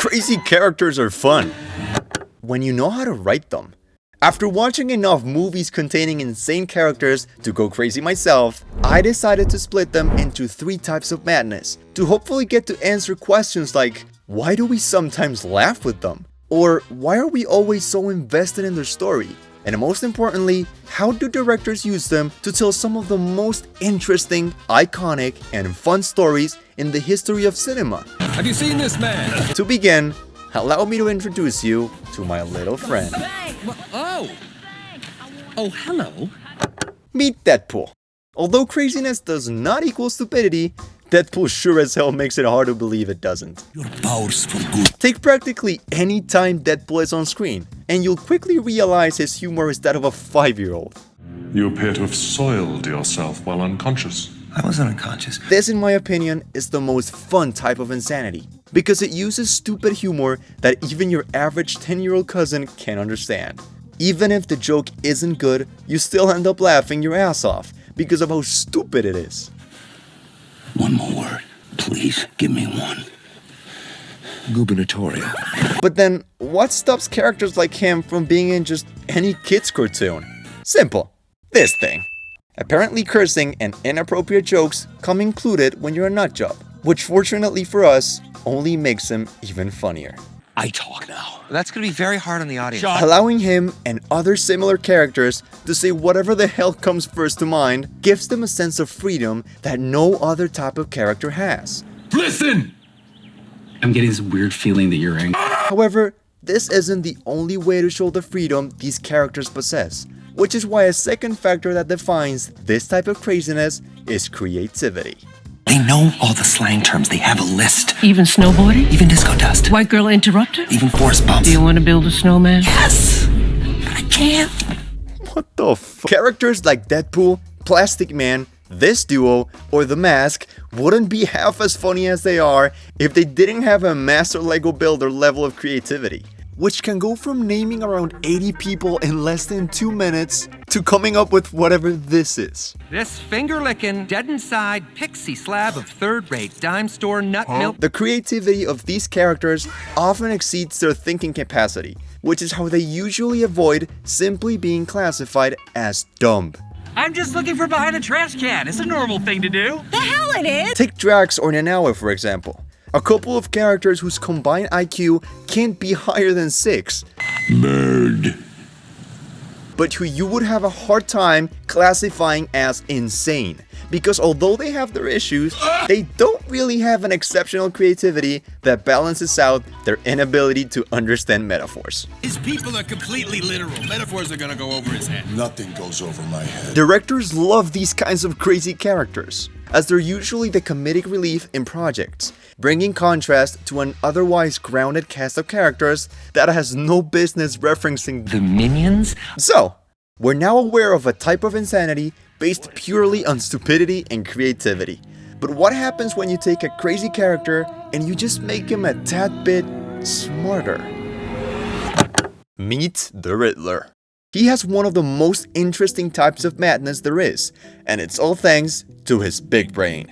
Crazy characters are fun when you know how to write them. After watching enough movies containing insane characters to go crazy myself, I decided to split them into 3 types of madness to hopefully get to answer questions like, why do we sometimes laugh with them? Or why are we always so invested in their story? And most importantly, how do directors use them to tell some of the most interesting, iconic, and fun stories in the history of cinema? Have you seen this man? To begin, allow me to introduce you to my little friend. Oh, hello. Meet Deadpool. Although craziness does not equal stupidity, Deadpool sure as hell makes it hard to believe it doesn't. Your powers for good. Take practically any time Deadpool is on screen, and you'll quickly realize his humor is that of a 5-year-old. You appear to have soiled yourself while unconscious. I wasn't unconscious. This, in my opinion, is the most fun type of insanity, because it uses stupid humor that even your average 10-year-old cousin can understand. Even if the joke isn't good, you still end up laughing your ass off because of how stupid it is. One more word. Please give me one. Gubernatorial. But then, what stops characters like him from being in just any kid's cartoon? Simple. This thing. Apparently cursing and inappropriate jokes come included when you're a nutjob, which fortunately for us, only makes him even funnier. I talk now. That's gonna be very hard on the audience. Allowing him and other similar characters to say whatever the hell comes first to mind gives them a sense of freedom that no other type of character has. Listen! I'm getting this weird feeling that you're angry. However, this isn't the only way to show the freedom these characters possess, which is why a second factor that defines this type of craziness is creativity. They know all the slang terms. They have a list. Even snowboarding? Even disco dust. White girl interrupter? Even forest bumps. Do you want to build a snowman? Yes! But I can't. What the f? Characters like Deadpool, Plastic Man, this duo, or The Mask wouldn't be half as funny as they are if they didn't have a master Lego builder level of creativity, which can go from naming around 80 people in less than 2 minutes to coming up with whatever this is. This finger-licking, dead-inside pixie slab of third-rate dime store nut milk. The creativity of these characters often exceeds their thinking capacity, which is how they usually avoid simply being classified as dumb. I'm just looking for behind the trash can. It's a normal thing to do. The hell it is! Take Drax or Nanawa, for example. A couple of characters whose combined IQ can't be higher than 6. Nerd. But who you would have a hard time classifying as insane. Because although they have their issues, they don't really have an exceptional creativity that balances out their inability to understand metaphors. His people are completely literal. Metaphors are gonna go over his head. Nothing goes over my head. Directors love these kinds of crazy characters, as they're usually the comedic relief in projects, bringing contrast to an otherwise grounded cast of characters that has no business referencing The Minions? So, we're now aware of a type of insanity based purely on stupidity and creativity. But what happens when you take a crazy character and you just make him a tad bit smarter? Meet the Riddler. He has one of the most interesting types of madness there is, and it's all thanks to his big brain.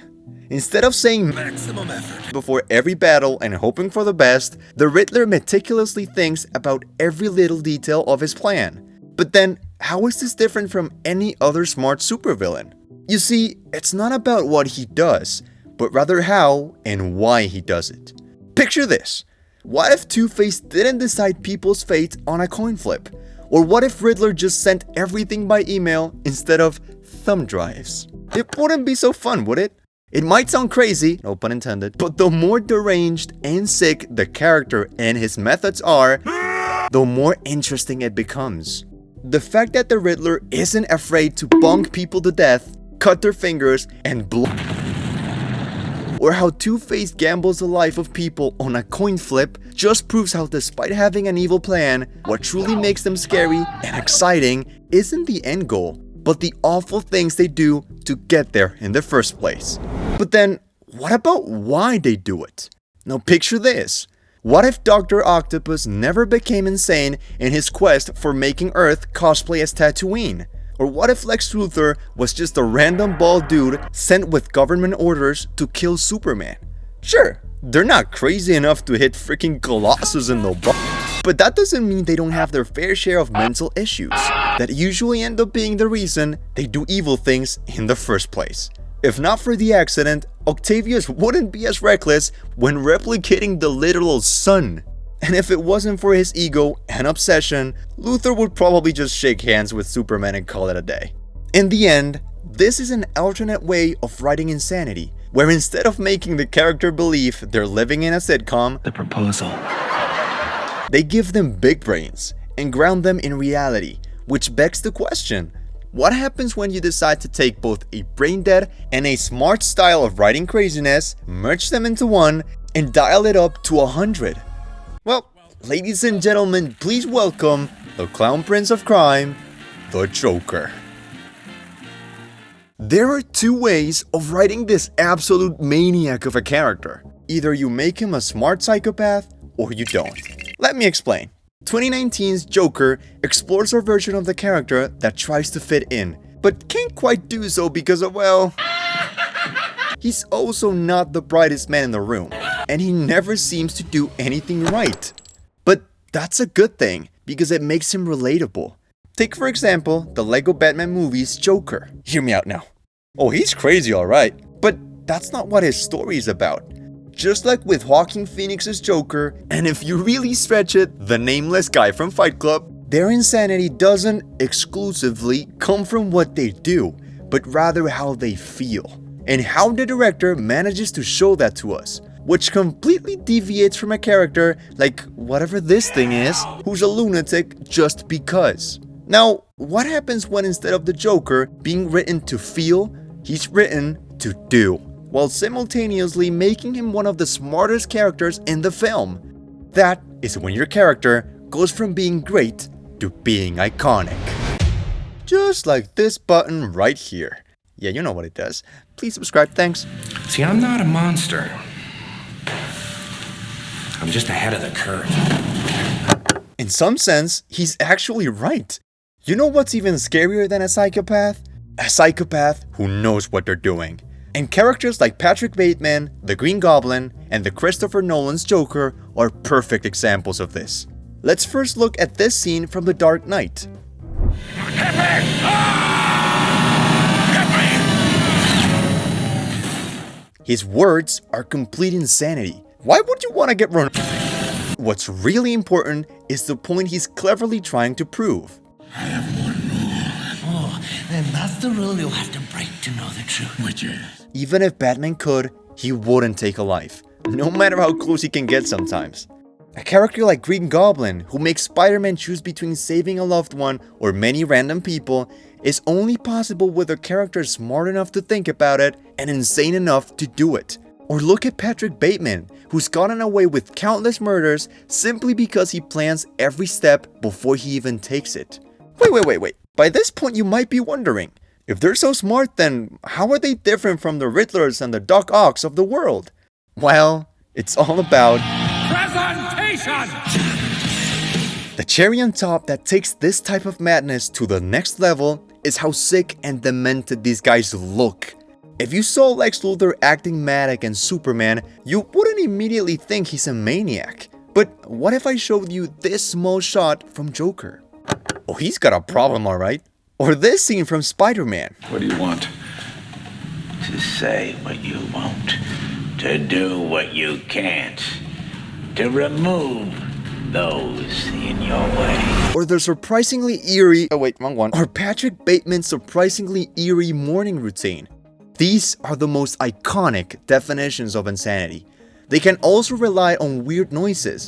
Instead of saying maximum effort before every battle and hoping for the best, the Riddler meticulously thinks about every little detail of his plan. But then, how is this different from any other smart supervillain? You see, it's not about what he does, but rather how and why he does it. Picture this. What if Two-Face didn't decide people's fate on a coin flip? Or what if Riddler just sent everything by email instead of thumb drives? It wouldn't be so fun, would it? It might sound crazy, no pun intended, but the more deranged and sick the character and his methods are, the more interesting it becomes. The fact that the Riddler isn't afraid to bonk people to death, cut their fingers, and blow, or how Two-Face gambles the life of people on a coin flip just proves how, despite having an evil plan, what truly makes them scary and exciting isn't the end goal, but the awful things they do to get there in the first place. But then, what about why they do it? Now picture this. What if Dr. Octopus never became insane in his quest for making Earth cosplay as Tatooine? Or what if Lex Luthor was just a random bald dude sent with government orders to kill Superman? Sure, They're not crazy enough to hit freaking Colossus in the butt. But that doesn't mean they don't have their fair share of mental issues that usually end up being the reason they do evil things in the first place. If not for the accident, Octavius wouldn't be as reckless when replicating the literal sun. And if it wasn't for his ego and obsession, Luthor would probably just shake hands with Superman and call it a day. In the end, this is an alternate way of writing insanity, where instead of making the character believe they're living in a sitcom, The proposal. they give them big brains and ground them in reality, which begs the question, what happens when you decide to take both a brain-dead and a smart style of writing craziness, merge them into one, and dial it up to 100? Well, ladies and gentlemen, please welcome the Clown Prince of Crime, the Joker. There are two ways of writing this absolute maniac of a character. Either you make him a smart psychopath, or you don't. Let me explain. 2019's Joker explores a version of the character that tries to fit in, but can't quite do so because of, well, he's also not the brightest man in the room, and he never seems to do anything right. But that's a good thing, because it makes him relatable. Take for example, the Lego Batman movie's Joker. Hear me out now. Oh, he's crazy alright, but that's not what his story is about. Just like with Joaquin Phoenix's Joker, and if you really stretch it, the nameless guy from Fight Club, their insanity doesn't exclusively come from what they do, but rather how they feel, and how the director manages to show that to us, which completely deviates from a character like whatever this thing is, who's a lunatic just because. Now, what happens when instead of the Joker being written to feel, he's written to do, while simultaneously making him one of the smartest characters in the film? That is when your character goes from being great to being iconic. Just like this button right here. Yeah, you know what it does. Please subscribe, thanks. See, I'm not a monster. I'm just ahead of the curve. In some sense, he's actually right. You know what's even scarier than a psychopath? A psychopath who knows what they're doing. And characters like Patrick Bateman, the Green Goblin, and the Christopher Nolan's Joker are perfect examples of this. Let's first look at this scene from The Dark Knight. His words are complete insanity. Why would you want to get run? What's really important is the point he's cleverly trying to prove. I have one rule. Oh, then that's the rule you'll have to break to know the truth. Which is? Even if Batman could, he wouldn't take a life, no matter how close he can get sometimes. A character like Green Goblin, who makes Spider-Man choose between saving a loved one or many random people, is only possible with a character smart enough to think about it and insane enough to do it. Or look at Patrick Bateman, who's gotten away with countless murders simply because he plans every step before he even takes it. Wait. By this point you might be wondering, if they're so smart, then how are they different from the Riddlers and the Doc Ocks of the world? Well, it's all about Presentation! the cherry on top that takes this type of madness to the next level is how sick and demented these guys look. If you saw Lex Luthor acting mad against Superman, you wouldn't immediately think he's a maniac. But what if I showed you this small shot from Joker? Oh, he's got a problem, alright. Or this scene from Spider-Man. What do you want? To say what you won't, to do what you can't, to remove those in your way. Or the surprisingly eerie... Oh wait, wrong one. Or Patrick Bateman's surprisingly eerie morning routine. These are the most iconic definitions of insanity. They can also rely on weird noises,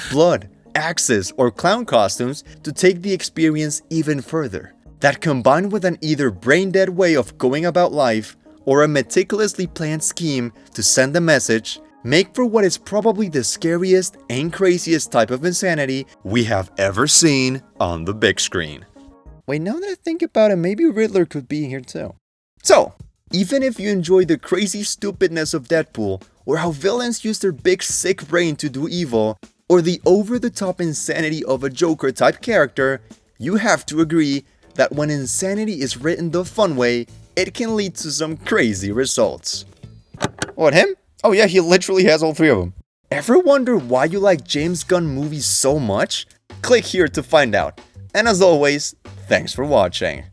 blood, axes, or clown costumes to take the experience even further. That combined with an either brain-dead way of going about life or a meticulously planned scheme to send a message, make for what is probably the scariest and craziest type of insanity we have ever seen on the big screen. Wait, now that I think about it, maybe Riddler could be here too. So, even if you enjoy the crazy stupidness of Deadpool, or how villains use their big sick brain to do evil, or the over-the-top insanity of a Joker type character, you have to agree that when insanity is written the fun way, it can lead to some crazy results. What, him? Oh yeah, he literally has all 3 of them. Ever wonder why you like James Gunn movies so much? Click here to find out. And as always, thanks for watching.